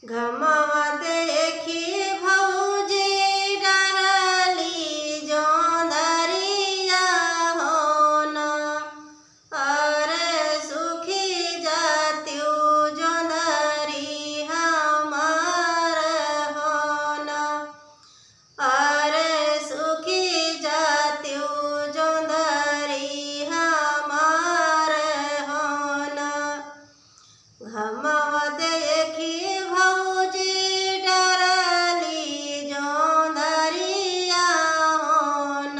घमवा देखी भौजी डरली जोंधरिया होन। अरे सुखी जात्यु जोंधरी हमार होन। अरे सुखी जात्यु जोंधरी हमार होन। घमवा देखी भौजी डरली जोंधरिया होन।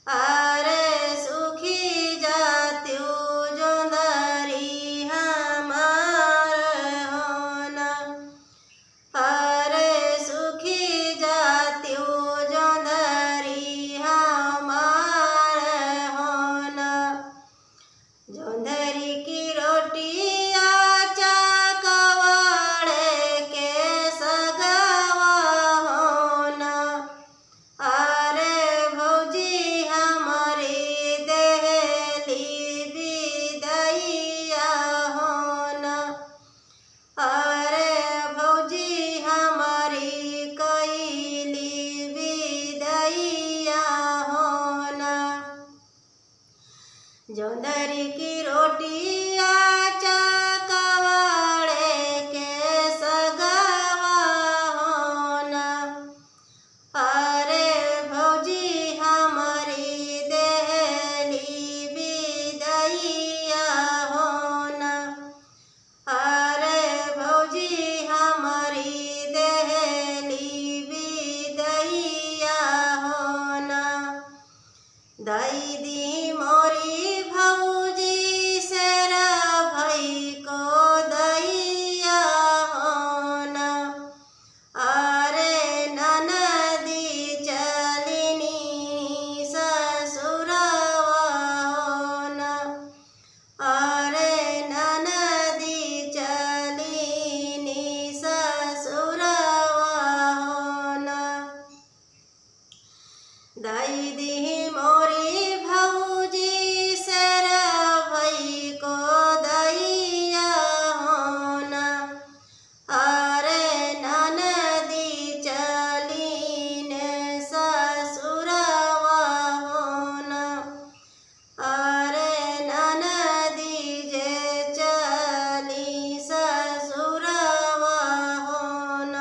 अरे सुखी जात्यु जोंधरी हमार होन। अरे सुखी जात्यु जोंधरी हमार होन। जोंधरी की रोटिया चकवाड़े के सगवा होन। अरे भौजी हमारी देहली विदैया होन। अरे भौजी हमारी कैली विदैया होन। जोंधरी की रोटिया चकवाड़े के सगवा होन। अरे भौजी हमारी देहली विदैया होन। अरे भौजी हमारी देहली विदैया होन। दाई दी मोरी भौजी शेर भई को दैया होन। अरे ननदी चलिनी ससुरवा होन। अरे ननदी चलिनी ससुरवा होन। दाई दी मोरी भौजी शेर भई को दैया होन। अरे ननदी चलिन ससुरवा होन। अरे ननदी जे चली ससुरवा होन।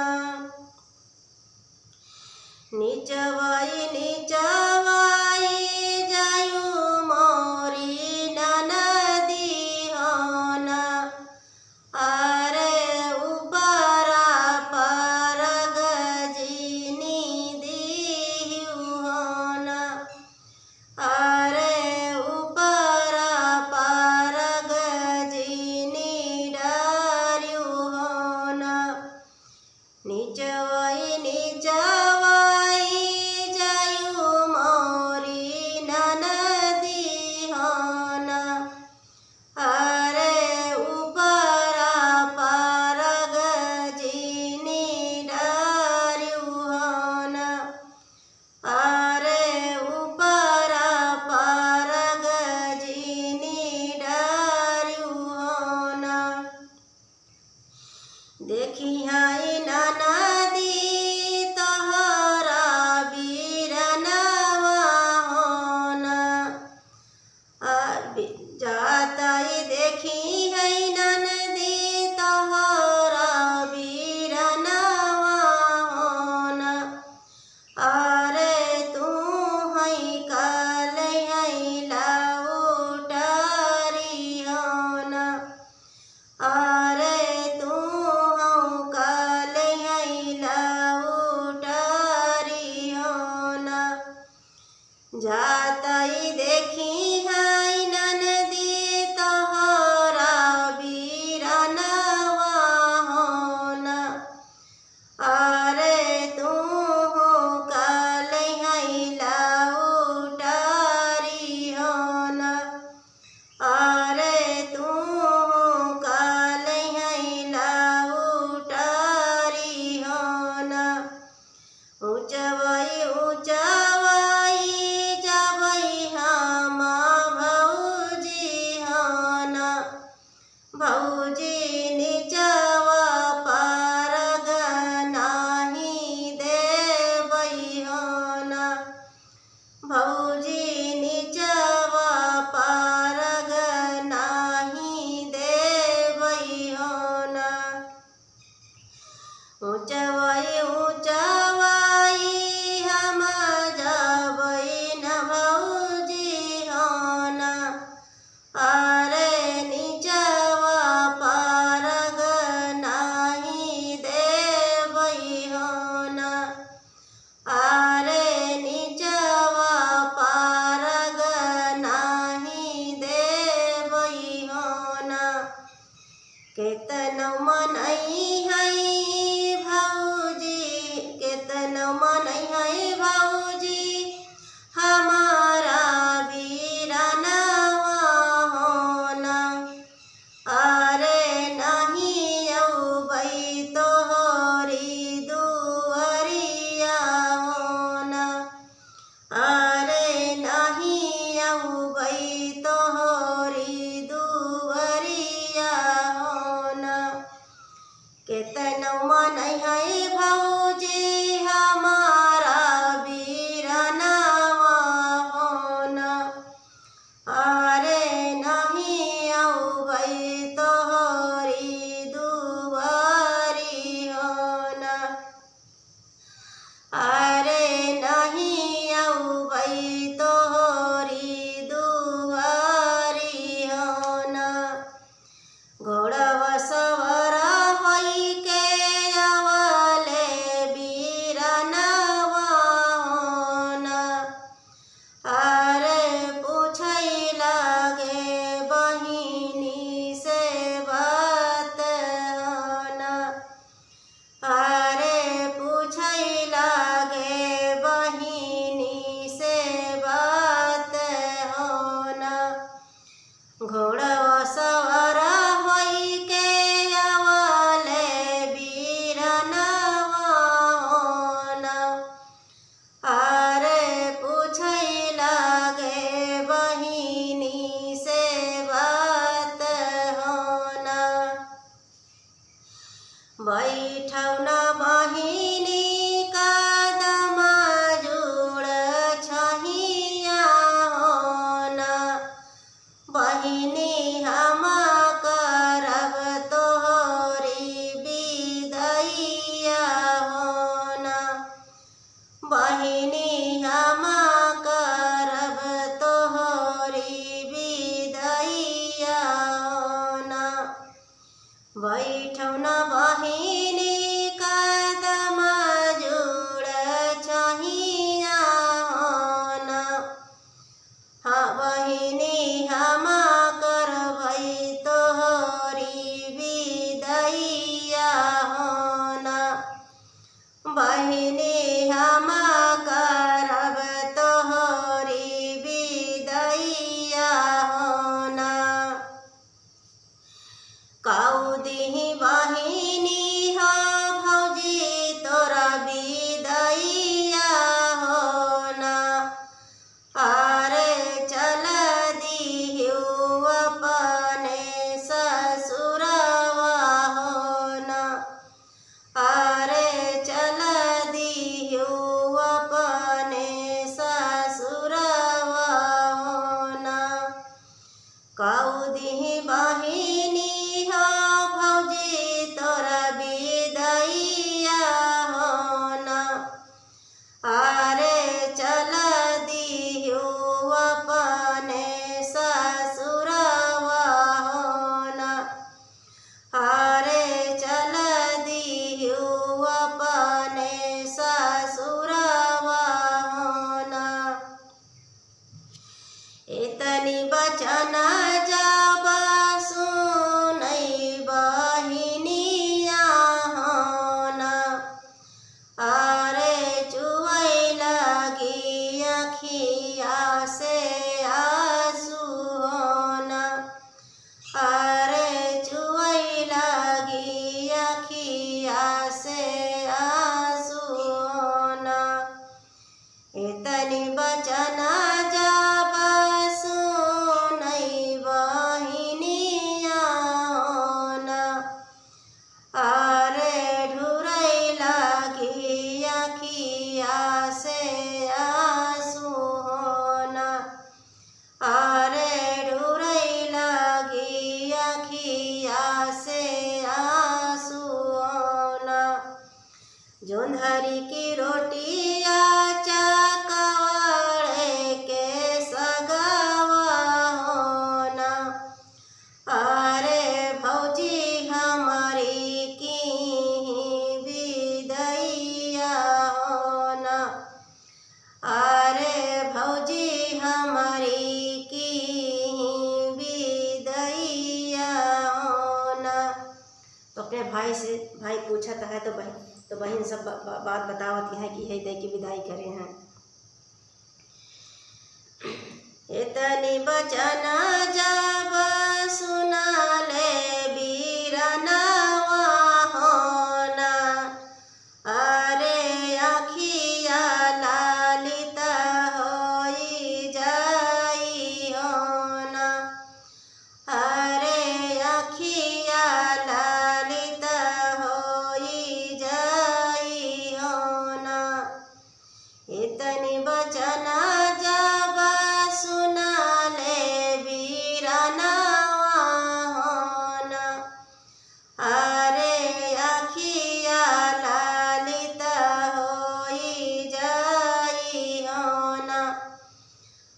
नीचवाई जायु मोरी ननदी होन। अरे ऊपरा पर गजिनी दीहु होन। अरे ऊपरा पर गजिनी डरियु होन। नीचवाई जायु मोरी ननदी होन। अरे ऊपरा पर गजिनी डरियु होन। अरे ऊपरा पर गजिनी डरियु होन। देखी हाय ननदी तोहरा बीरनवा होन। जाताई देखी है ननदी तोहरा बीरनवा होन। अरे तू है कल लौटरी होन। अरे तू हूँ कल केतनो मनई है भौजी, केतनो मनई है भौजी हमारा बीरनवा होना। अरे नहीं अउबै तोहरी दुअरिया होना, अरे नहीं अउबै तोहरी दुअरिया होना। केतनो मनई है भौजी हमारा बीरनवा होना। अरे नहीं अउबै तोहरी दुआरी होना, अरे नहीं अउबै तोहरी दुआरी होना। घोड़वा सवार होइके अवले बीरनवा होना। अरे पूछै लागे बहिनी से बात होना, अरे पूछै लागे बहिनी से बात होना। घोड़वा सवार होइके अवले बीरनवा होना। अरे पूछै लागे बहिनी से बात होना। बैठौ न बहिनी कदम जुड़ छहिया होना। बहिनी हम करब तोहरी बिदैया होना। बहिनी हम करब तोहरी बिदैया होना। बैठौ न बहिनी कदम जुड़ छहिया होना। हाँ बहिनी हम करबै तोहरी बिदैया होना। बहिनी हम करब तोहरी बिदैया होना। काऊ दिही बहिनी हो भौजी तोरा बिदैया होना। अरे चल दिहिउ अपने ससुरवा होना। अरे चल दिहिउ अपने ससुरवा होना। काऊ दिही बहिनी हो भौजी तोरा बिदैया होना। अरे चल दिहिउ अपने ससुरवा होना। अरे चल दिहिउ अपने ससुरवा होना। एतनी बचन जब सुनै बहिनिया होना। अरे चुवै लगी अखिया से आंसू होना। अरे चुवै लगी अखिया से आंसू होना। एतनी बचन जब सुनै बहिनिया होना। अरे ढुरै लगी अखिया से आंसू होना। अरे ढुरै लगी अखिया से आंसू होना। जोंधरी की रोटिया चकवाड़े के सगवा होना। अरे भौजी हमारी की बिदैया होना। अरे भौजी हमारी की बिदैया होना। तो अपने भाई से भाई पूछता है तो बहन सब बात बतावती हैं कि हे दे की विदाई करे हैं। इतनी बचन जब सुना ले बीरनवा होना, अरे अखिया लालित होई जाई होना, अरे अखिया लालित होई जाई होना। इतनी बचन जब सुना ले बीरनवा होना, अरे अखिया लालित होई जाई होना,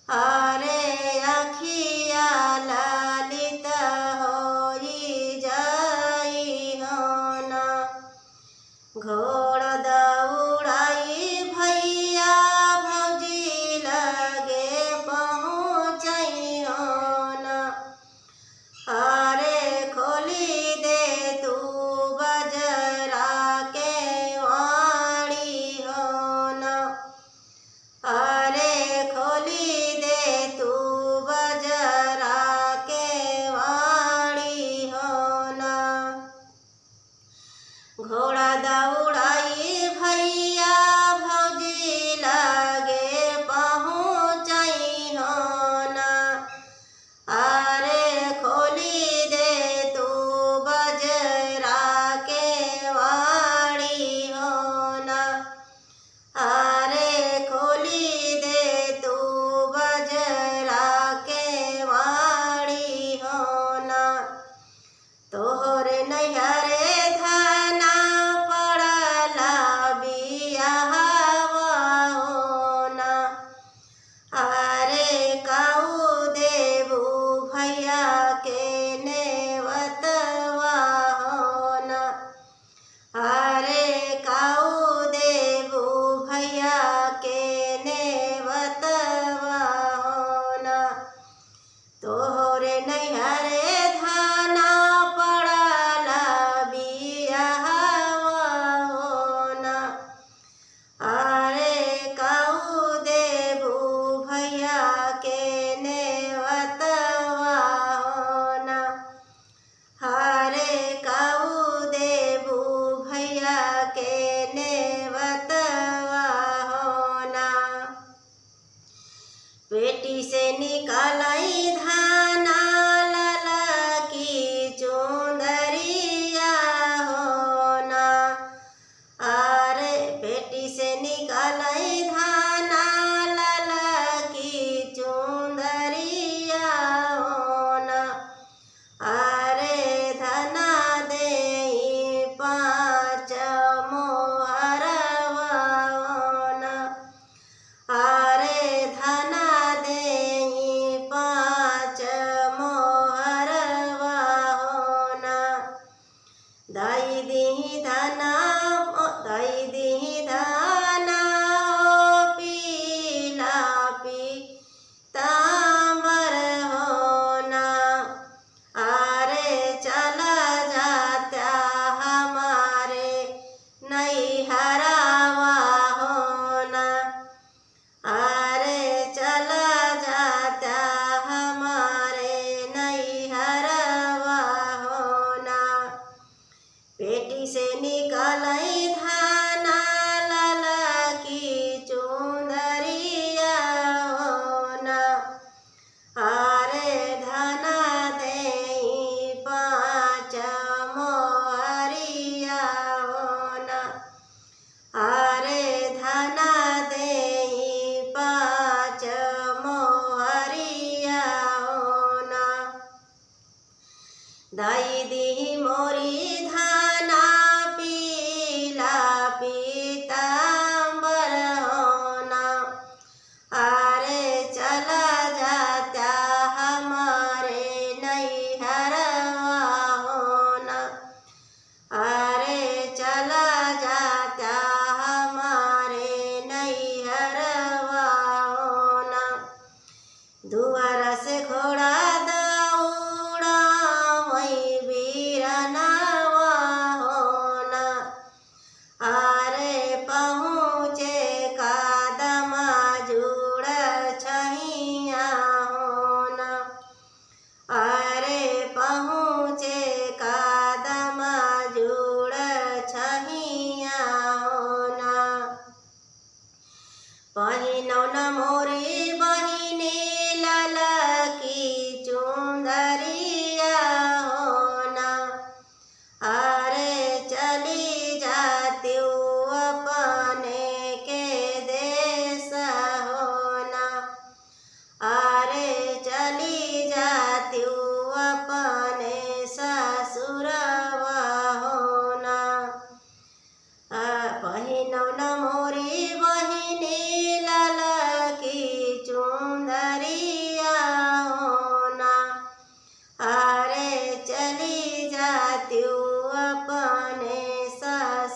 अरे अखिया लालित होई जाई होना। घोड़ दौड़ाई भैया भौजी लगे पहुँचई होना, अरे खोली दे तू बजरा के वाणी होना, अरे खोली दे तू बजरा के वाणी होना। घोड़ा दौड़ाई भैया भौजी लगे पहुँचई होना, अरे खोली दे तू बजरा के वाणी होना, अरे खोली दे तू बजरा के वाणी होना। तोहरे नैहरे धना पड़ला बियाहवा होना, अरे काऊ देबू भैया के नेवतवा होना, अरे काऊ देबू भैया के नेवतवा होना। तोहरे नैहरे धना पड़ला बियाहवा होना, अरे काऊ देबू भैया के नेवतवा होना, अरे काऊ देबू भैया के नेवतवा होना। पेटी से निकालई धाना लला की चुंदरिया होना, अरे पेटी से निकालई धाना लला की चुंदरिया होना, अरे धना देई 5 मोहरवा होना, अरे धना देई 5 मोहरवा होना। दाई दी धना हो पीला पीतांबर होना, अरे चला जाता हमारे नैहरवा होना, अरे चला जाता हमारे नैहरवा होना। पेटी से निकालई धाना लला की चुंदरिया होना, अरे धना देई 5 मोहरिया होना, अरे धना देई 5 मोहरिया होना। दाई दी मोरी धाना पी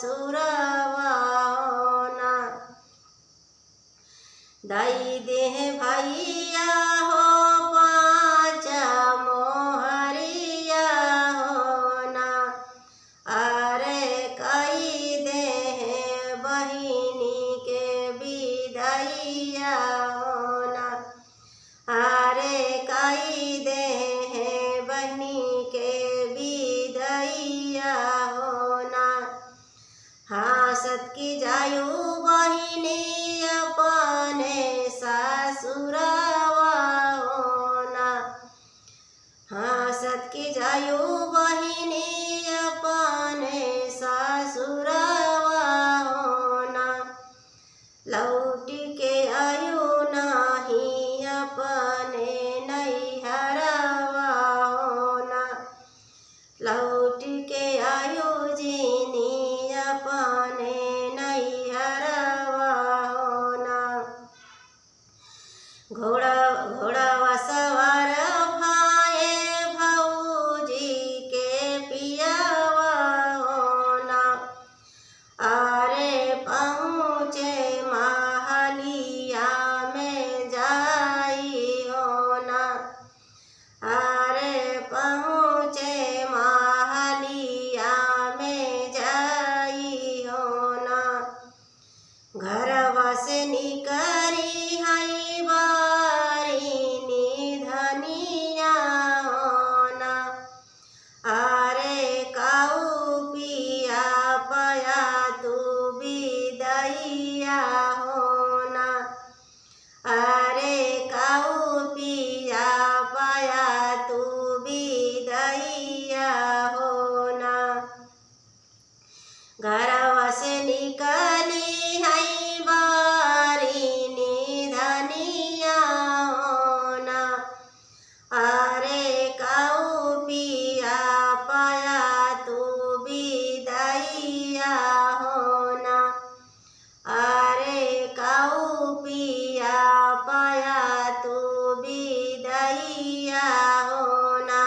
सासुरवा होना। दाई देह भैया हो पाँच मोहरिया होना। अरे कई देह बहिनी के विदैया होना। अरे कई देह बहिनी के विदैया होना। हासत की जायु बहिनी अपने सासुरवा होना। हासत की जायु बहिनी अपने सासुरवा होना। लौट के आयु नाही अपने नैहरवा होना। लौट के आयु जीनी अपने नैहरवा होना। घोड़ा सवार भाए भौजी के पियावा होना। अरे पहुँचे महलिया में जाई होना। अरे पहुँचे महलिया में जाई होना। घरवा से निकरी हई बारी धनिया होना। अरे काऊ पिया पया तू विदैया होना। अरे काऊ पिया पया तू विदैया होना। घरवा से निकली हई बारी धनिया होना। अरे काऊ पिया पया तू विदैया होना। अरे काऊ पिया पया तू विदैया होना।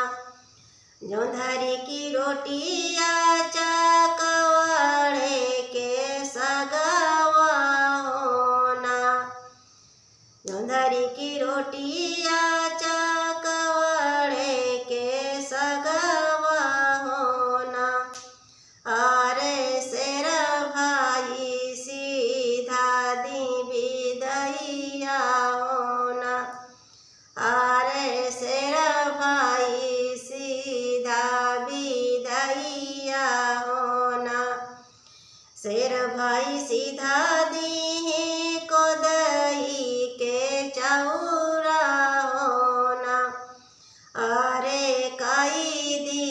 जोंधरी की रोटिया चकवड़े के सगवा होना। जोंधरी की रोटिया चकवड़े के सगवा होना। अरे शेर भाई सीधा दी विदैया होना। अरे शेर भाई सीधा विदैया होना। शेर भाई सीधा दी कोदई के चौरा होना। अरे कई दी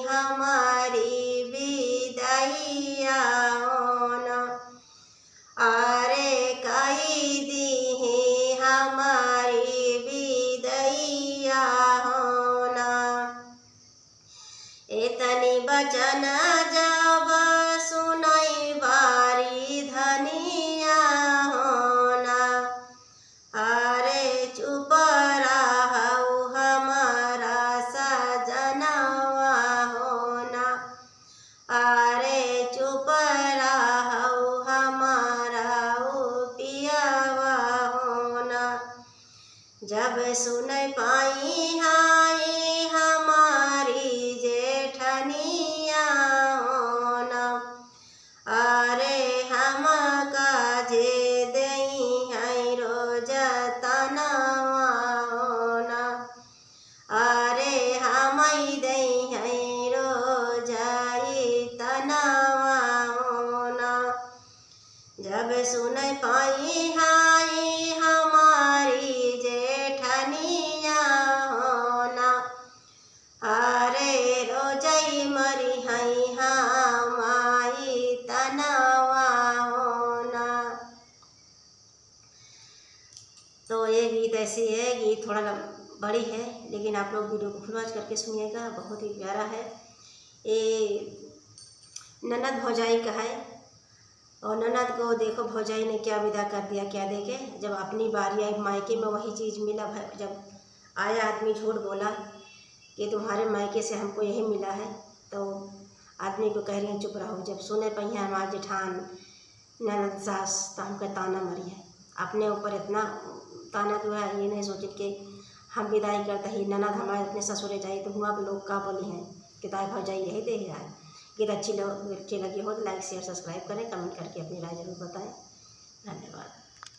हमारी विदैया होना। अरे कई दी हमारी विदैया होना। एतनी बचन जब सुनई बारी धनिया होना। अरे चुप रहू हमारा सजनवा होना। अरे चुप रहू हमारा पियावा होना। जब सुन पाई हाय हमारी जेठनिया होना। अरे हम काजे दई है रोज तनवा होना। अरे हम दई है रोज तनवा होना। जब सुन पाई हाय हमारी जेठनिया होना। अरे रोजई मरी हई हमारी तनवा होना। तो ये गीत ऐसी है, गीत थोड़ा बड़ी है लेकिन आप लोग वीडियो को फुल वॉच करके सुनिएगा, बहुत ही प्यारा है। ये ननद भौजाई का है और ननद को देखो भौजाई ने क्या विदा कर दिया, क्या देखे। जब अपनी बारी आई मायके में वही चीज़ मिला, जब आया आदमी झूठ बोला कि तुम्हारे मायके से हमको यही मिला है, तो आदमी आदमी को कह रही हैं चुप रहो, जब सुने पई हैं हमारे जेठान ननद सास तो हमका ताना मरी है। अपने ऊपर इतना ताना जो है, ये नहीं सोचे कि हम विदाई करते ही ननद हमारे अपने ससुरे जाए तो हुआ लोग का बोली हैं कि ताई भौजाई यही दे रहा है। गीत अच्छी लगी हो तो लाइक शेयर सब्सक्राइब करें, कमेंट करके अपनी राय जरूर बताएं। धन्यवाद।